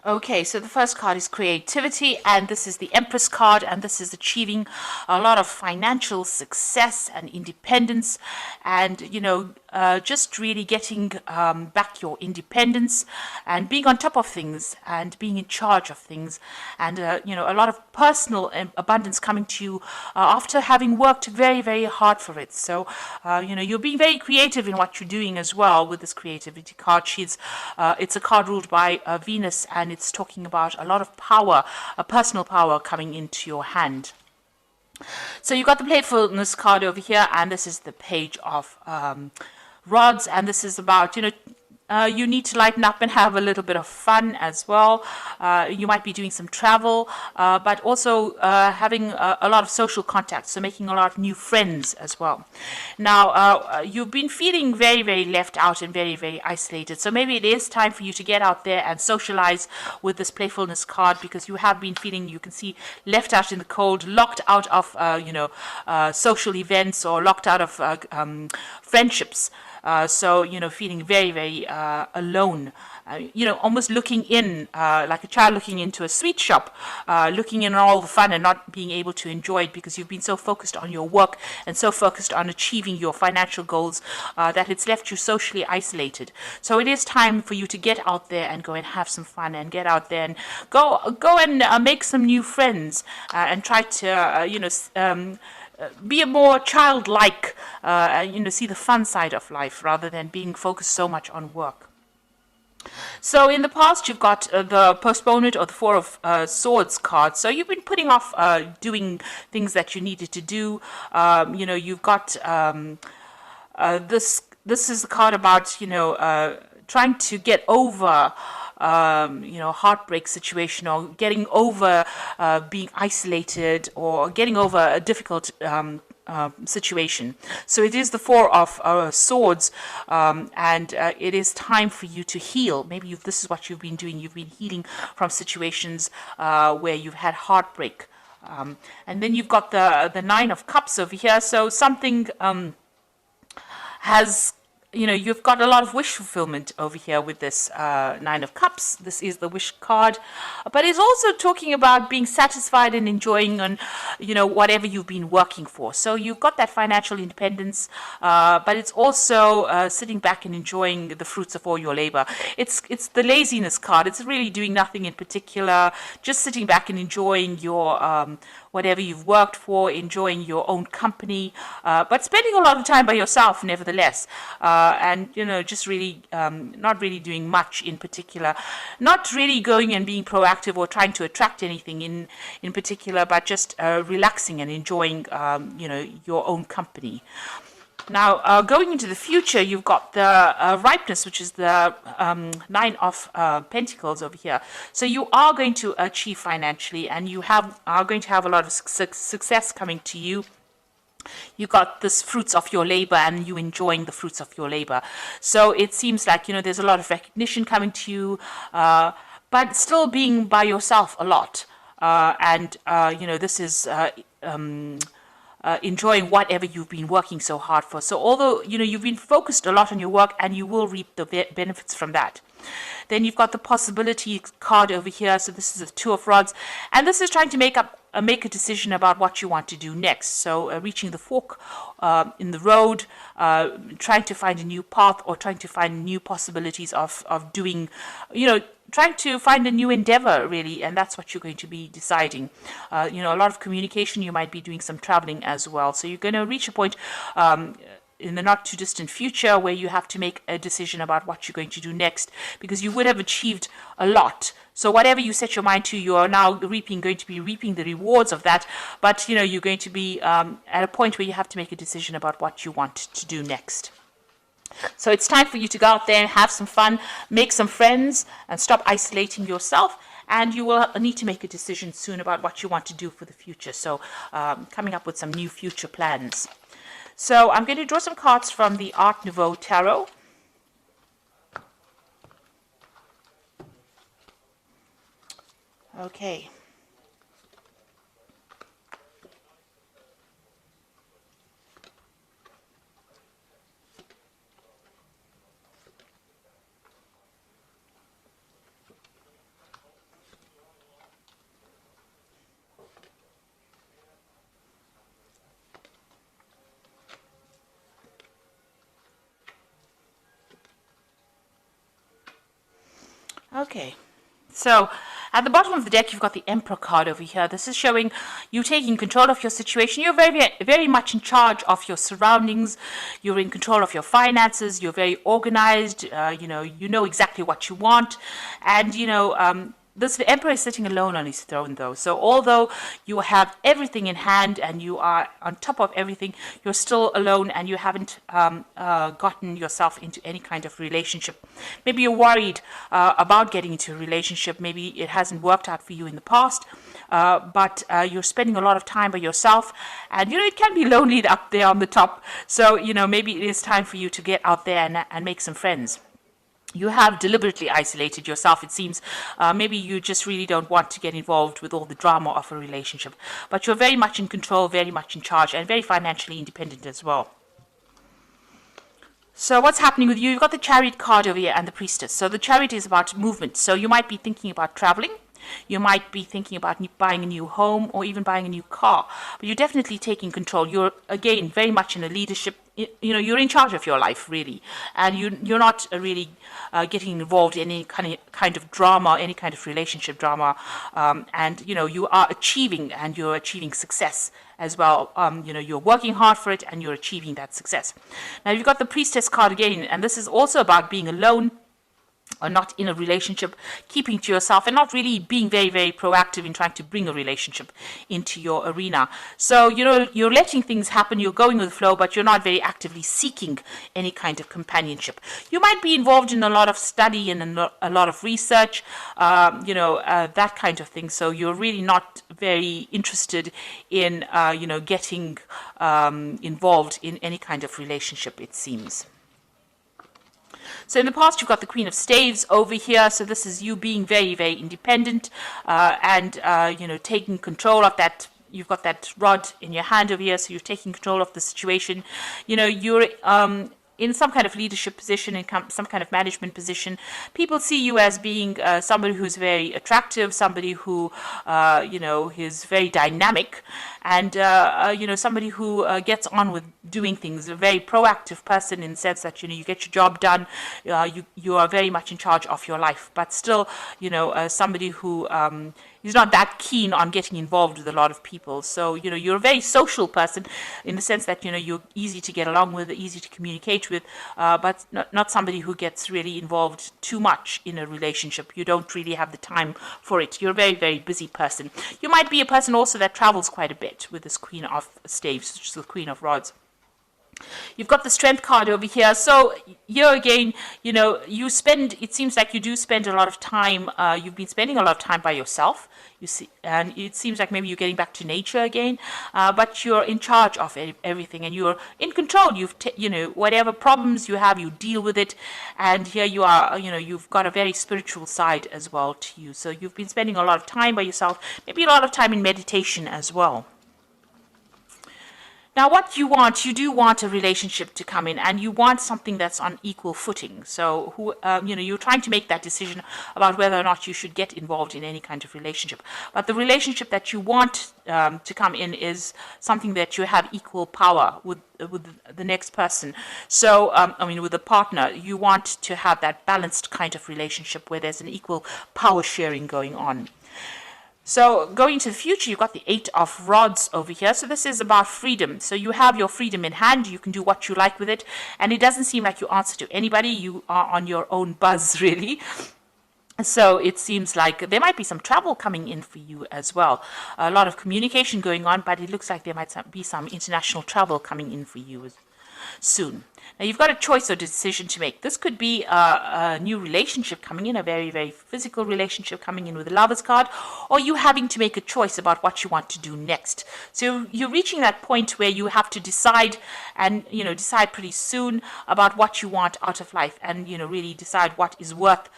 Okay, so the first card is creativity, and this is the Empress card, and this is achieving a lot of financial success and independence, and just really getting back your independence and being on top of things and being in charge of things, and a lot of personal abundance coming to you after having worked very, very hard for it. So, you're being very creative in what you're doing as well with this creativity card. It's a card ruled by Venus, and it's talking about a lot of power, a personal power coming into your hand. So you got the playfulness card over here, and this is the page of rods, and this is about you need to lighten up and have a little bit of fun as well. You might be doing some travel, but also having a lot of social contacts, so making a lot of new friends as well. Now, you've been feeling very, very left out and very, very isolated, so maybe it is time for you to get out there and socialize with this playfulness card, because you have been feeling, you can see, left out in the cold, locked out of social events, or locked out of friendships. So, feeling very, very alone, almost looking in, like a child looking into a sweet shop, looking in all the fun and not being able to enjoy it because you've been so focused on your work and so focused on achieving your financial goals that it's left you socially isolated. So it is time for you to get out there and go and have some fun, and get out there and go and make some new friends, and try to, be a more childlike, see the fun side of life rather than being focused so much on work. So in the past, you've got the postponement or the Four of Swords card. So you've been putting off doing things that you needed to do. You've got this. This is the card about trying to get over heartbreak situation, or getting over being isolated, or getting over a difficult situation. So it is the Four of Swords, and it is time for you to heal. Maybe this is what you've been doing. You've been healing from situations where you've had heartbreak. And then you've got the Nine of Cups over here. So something has you've got a lot of wish fulfillment over here with this Nine of Cups. This is the wish card, but it's also talking about being satisfied and enjoying on, whatever you've been working for. So you've got that financial independence, but it's also sitting back and enjoying the fruits of all your labor. It's the laziness card. It's really doing nothing in particular, just sitting back and enjoying your whatever you've worked for, enjoying your own company, but spending a lot of time by yourself nevertheless. And just really not really doing much in particular, not really going and being proactive or trying to attract anything in particular, but just relaxing and enjoying your own company. Now, going into the future, you've got the ripeness, which is the Nine of Pentacles over here. So you are going to achieve financially, and you are going to have a lot of success coming to you. You got this fruits of your labor, and you enjoying the fruits of your labor. So it seems like there's a lot of recognition coming to you, but still being by yourself a lot. This is enjoying whatever you've been working so hard for. So although you've been focused a lot on your work, and you will reap the benefits from that. Then you've got the possibility card over here. So this is the Two of Rods, and this is trying to make a decision about what you want to do next. So reaching the fork in the road, trying to find a new path, or trying to find new possibilities of doing, trying to find a new endeavor, really, and that's what you're going to be deciding. A lot of communication. You might be doing some traveling as well. So you're going to reach a point in the not too distant future where you have to make a decision about what you're going to do next, because you would have achieved a lot. So whatever you set your mind to, you are now going to be reaping the rewards of that. But you're going to be at a point where you have to make a decision about what you want to do next. So it's time for you to go out there and have some fun, make some friends, and stop isolating yourself. And you will need to make a decision soon about what you want to do for the future. So coming up with some new future plans. So I'm going to draw some cards from the Art Nouveau Tarot. Okay. Okay. So at the bottom of the deck, you've got the Emperor card over here. This is showing you taking control of your situation. You're very much in charge of your surroundings. You're in control of your finances. You're very organized. You know exactly what you want. And, this Emperor is sitting alone on his throne, though. So although you have everything in hand and you are on top of everything, you're still alone and you haven't gotten yourself into any kind of relationship. Maybe you're worried about getting into a relationship. Maybe it hasn't worked out for you in the past, but you're spending a lot of time by yourself. And, it can be lonely up there on the top. So, maybe it is time for you to get out there and make some friends. You have deliberately isolated yourself, it seems. Maybe you just really don't want to get involved with all the drama of a relationship. But you're very much in control, very much in charge, and very financially independent as well. So what's happening with you? You've got the Chariot card over here and the Priestess. So the Chariot is about movement. So you might be thinking about traveling. You might be thinking about buying a new home or even buying a new car. But you're definitely taking control. You're, again, very much in a leadership. You're in charge of your life, really. And you're not really getting involved in any kind of drama, any kind of relationship drama. And you are achieving, and you're achieving success as well. You're working hard for it and you're achieving that success. Now, you've got the Priestess card again, and this is also about being alone, or not in a relationship, keeping to yourself and not really being very, very proactive in trying to bring a relationship into your arena. So, you're letting things happen, you're going with the flow, but you're not very actively seeking any kind of companionship. You might be involved in a lot of study and a lot of research, that kind of thing. So you're really not very interested in, getting involved in any kind of relationship, it seems. So in the past, you've got the Queen of Staves over here. So this is you being very, very independent and taking control of that. You've got that rod in your hand over here, so you're taking control of the situation. You're in some kind of leadership position, in some kind of management position. People see you as being somebody who's very attractive, somebody who, is very dynamic, and, somebody who gets on with doing things, a very proactive person in the sense that, you get your job done, you are very much in charge of your life, but still, somebody who is not that keen on getting involved with a lot of people. So, you're a very social person in the sense that, you're easy to get along with, easy to communicate with, but not somebody who gets really involved too much in a relationship. You don't really have the time for it. You're a very, very busy person. You might be a person also that travels quite a bit with this Queen of Staves, which is the Queen of Rods. You've got the Strength card over here. So here again, it seems like you do spend a lot of time, you've been spending a lot of time by yourself, you see, and it seems like maybe you're getting back to nature again, but you're in charge of everything and you're in control. Whatever problems you have, you deal with it. And here you are, you've got a very spiritual side as well to you. So you've been spending a lot of time by yourself, maybe a lot of time in meditation as well. Now, what you do want a relationship to come in, and you want something that's on equal footing. So, you're trying to make that decision about whether or not you should get involved in any kind of relationship. But the relationship that you want to come in is something that you have equal power with the next person. So, with a partner, you want to have that balanced kind of relationship where there's an equal power sharing going on. So going into the future, you've got the Eight of Rods over here. So this is about freedom. So you have your freedom in hand. You can do what you like with it. And it doesn't seem like you answer to anybody. You are on your own buzz, really. So it seems like there might be some travel coming in for you as well. A lot of communication going on, but it looks like there might be some international travel coming in for you soon. Now, you've got a choice or decision to make. This could be a new relationship coming in, a very, very physical relationship coming in with the Lovers card, or you having to make a choice about what you want to do next. So you're reaching that point where you have to decide and, decide pretty soon about what you want out of life and, really decide what is worth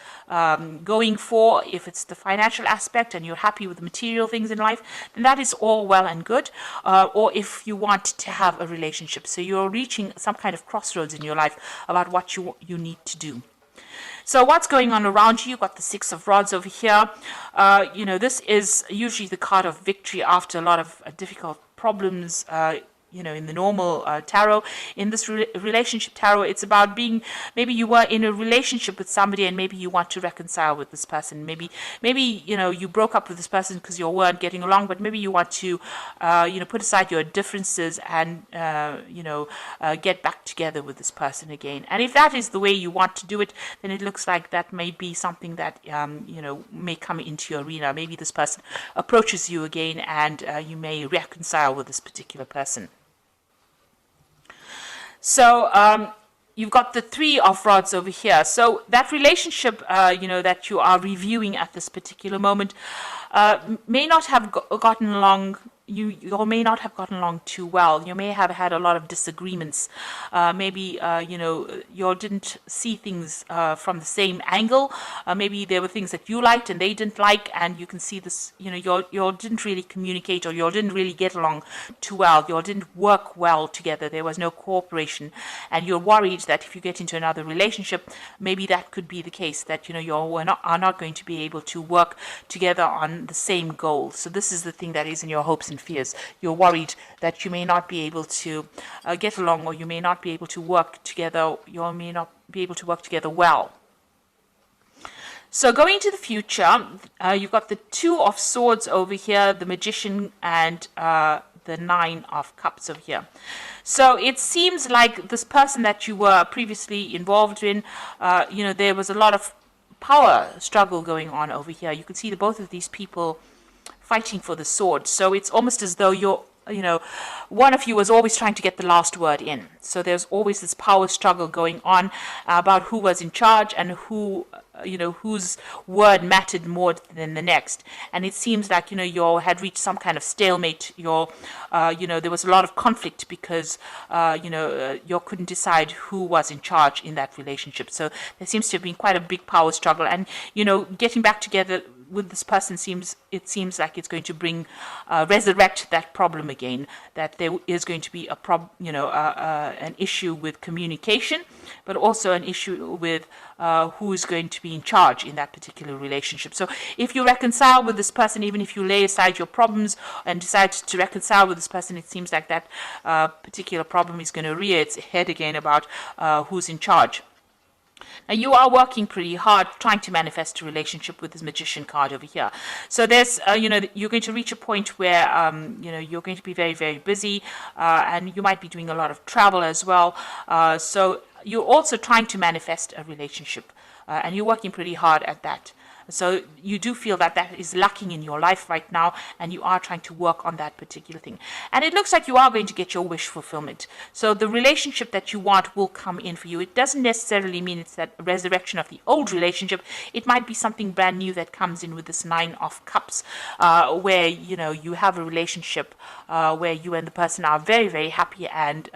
going for. If it's the financial aspect and you're happy with the material things in life, then that is all well and good. Or if you want to have a relationship. So you're reaching some kind of crossroads in your life about what you need to do. So what's going on around you? You've got the Six of Rods over here. This is usually the card of victory after a lot of difficult problems in the normal tarot. In this relationship tarot, it's about being, maybe you were in a relationship with somebody and maybe you want to reconcile with this person. Maybe you broke up with this person because you weren't getting along, but maybe you want to put aside your differences and get back together with this person again. And if that is the way you want to do it, then it looks like that may be something that may come into your arena. Maybe this person approaches you again and you may reconcile with this particular person. So you've got the Three of Rods over here. So that relationship, that you are reviewing at this particular moment may not have gotten along. You may not have gotten along too well. You may have had a lot of disagreements. Maybe, you didn't see things from the same angle. Maybe there were things that you liked and they didn't like, and you can see this, you didn't really communicate, or you didn't really get along too well. You didn't work well together. There was no cooperation. And you're worried that if you get into another relationship, maybe that could be the case, that, you are not going to be able to work together on the same goal. So this is the thing that is in your hopes and fears. You're worried that you may not be able to get along, or you may not be able to work together. You may not be able to work together well. So going into the future, you've got the Two of Swords over here, the Magician, and the Nine of Cups over here. So it seems like this person that you were previously involved in, there was a lot of power struggle going on over here. You can see that both of these people fighting for the sword. So it's almost as though one of you was always trying to get the last word in. So there's always this power struggle going on about who was in charge and whose word mattered more than the next. And it seems like, you had reached some kind of stalemate. There was a lot of conflict because, you couldn't decide who was in charge in that relationship. So there seems to have been quite a big power struggle. And, getting back together with this person seems like it's going to resurrect that problem again, that there is going to be an issue with communication, but also an issue with who is going to be in charge in that particular relationship. So if you reconcile with this person, even if you lay aside your problems and decide to reconcile with this person, it seems like that particular problem is going to rear its head again about who's in charge. Now, you are working pretty hard trying to manifest a relationship with this Magician card over here. So there's, you're going to reach a point where, you're going to be very, very busy, and you might be doing a lot of travel as well. So you're also trying to manifest a relationship, and you're working pretty hard at that. So you do feel that that is lacking in your life right now, and you are trying to work on that particular thing. And it looks like you are going to get your wish fulfillment. So the relationship that you want will come in for you. It doesn't necessarily mean it's that resurrection of the old relationship. It might be something brand new that comes in with this Nine of Cups, where, you have a relationship where you and the person are very, very happy, and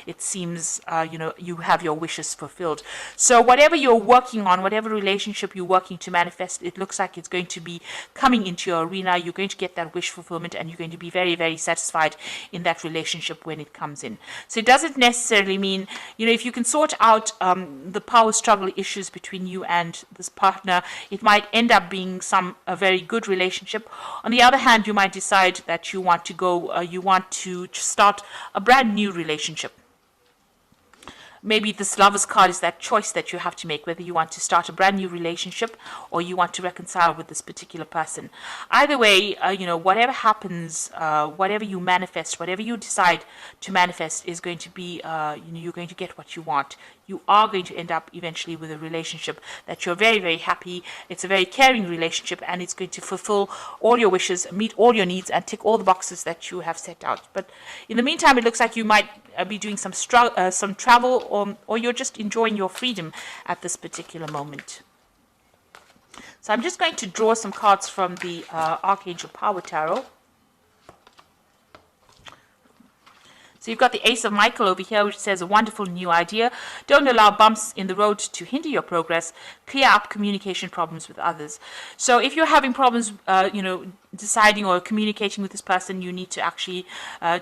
it seems, you have your wishes fulfilled. So whatever you're working on, whatever relationship you're working to manifest, it looks like it's going to be coming into your arena. You're going to get that wish fulfillment, and you're going to be very, very satisfied in that relationship when it comes in. So it doesn't necessarily mean, if you can sort out the power struggle issues between you and this partner, it might end up being a very good relationship. On the other hand, you might decide that you want to start a brand new relationship. Maybe this Lover's card is that choice that you have to make, whether you want to start a brand new relationship or you want to reconcile with this particular person. Either way, whatever happens, whatever you manifest, whatever you decide to manifest is going to be, you're going to get what you want. You are going to end up eventually with a relationship that you're very, very happy. It's a very caring relationship, and it's going to fulfill all your wishes, meet all your needs, and tick all the boxes that you have set out. But in the meantime, it looks like you might be doing some travel, or you're just enjoying your freedom at this particular moment. So I'm just going to draw some cards from the Archangel Power Tarot. So you've got the Ace of Michael over here, which says a wonderful new idea. Don't allow bumps in the road to hinder your progress. Clear up communication problems with others. So if you're having problems, deciding or communicating with this person, you need to actually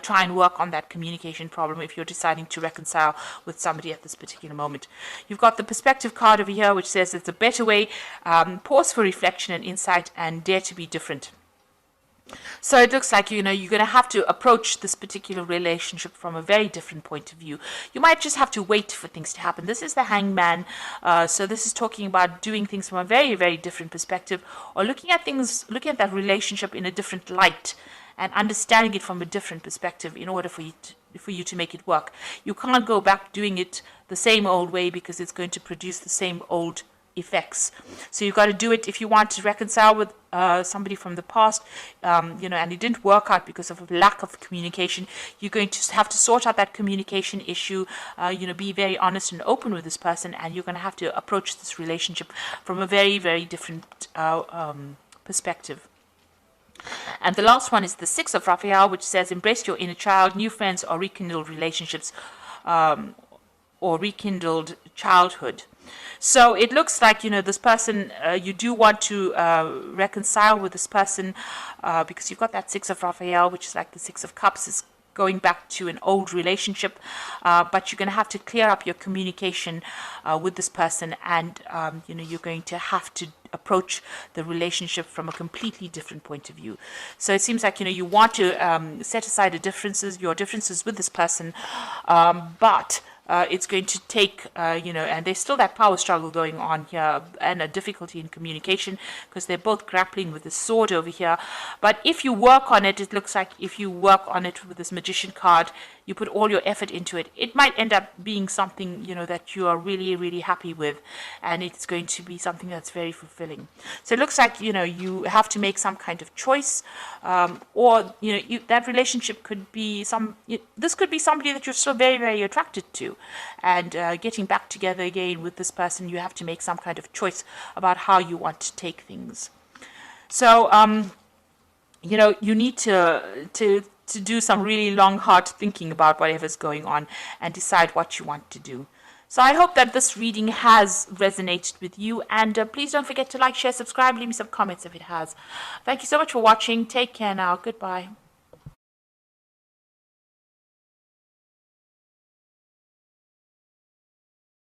try and work on that communication problem if you're deciding to reconcile with somebody at this particular moment. You've got the Perspective card over here, which says it's a better way. Pause for reflection and insight, and dare to be different. So it looks like, you're going to have to approach this particular relationship from a very different point of view. You might just have to wait for things to happen. This is the hangman. So this is talking about doing things from a very, very different perspective, or looking at that relationship in a different light and understanding it from a different perspective in order for you to make it work. You can't go back doing it the same old way, because it's going to produce the same old effects. So you've got to do it if you want to reconcile with somebody from the past, and it didn't work out because of a lack of communication. You're going to have to sort out that communication issue, be very honest and open with this person, and you're going to have to approach this relationship from a very, very different perspective. And the last one is the Six of Raphael, which says, embrace your inner child, new friends, or rekindled relationships, or rekindled childhood. So it looks like, this person, you do want to reconcile with this person, because you've got that Six of Raphael, which is like the Six of Cups, is going back to an old relationship, but you're going to have to clear up your communication with this person, and you're going to have to approach the relationship from a completely different point of view. So it seems like, you want to set aside your differences with this person, but it's going to take, and there's still that power struggle going on here, and a difficulty in communication, because they're both grappling with the sword over here. But if you work on it, it looks like if you work on it with this Magician card, you put all your effort into it, it might end up being something, that you are really, really happy with, and it's going to be something that's very fulfilling. So it looks like, you have to make some kind of choice, or, that relationship could be this could be somebody that you're still very, very attracted to, and getting back together again with this person, you have to make some kind of choice about how you want to take things. So, you need to do some really long, hard thinking about whatever's going on and decide what you want to do. So I hope that this reading has resonated with you, and please don't forget to like, share, subscribe, leave me some comments if it has. Thank you so much for watching. Take care now. Goodbye.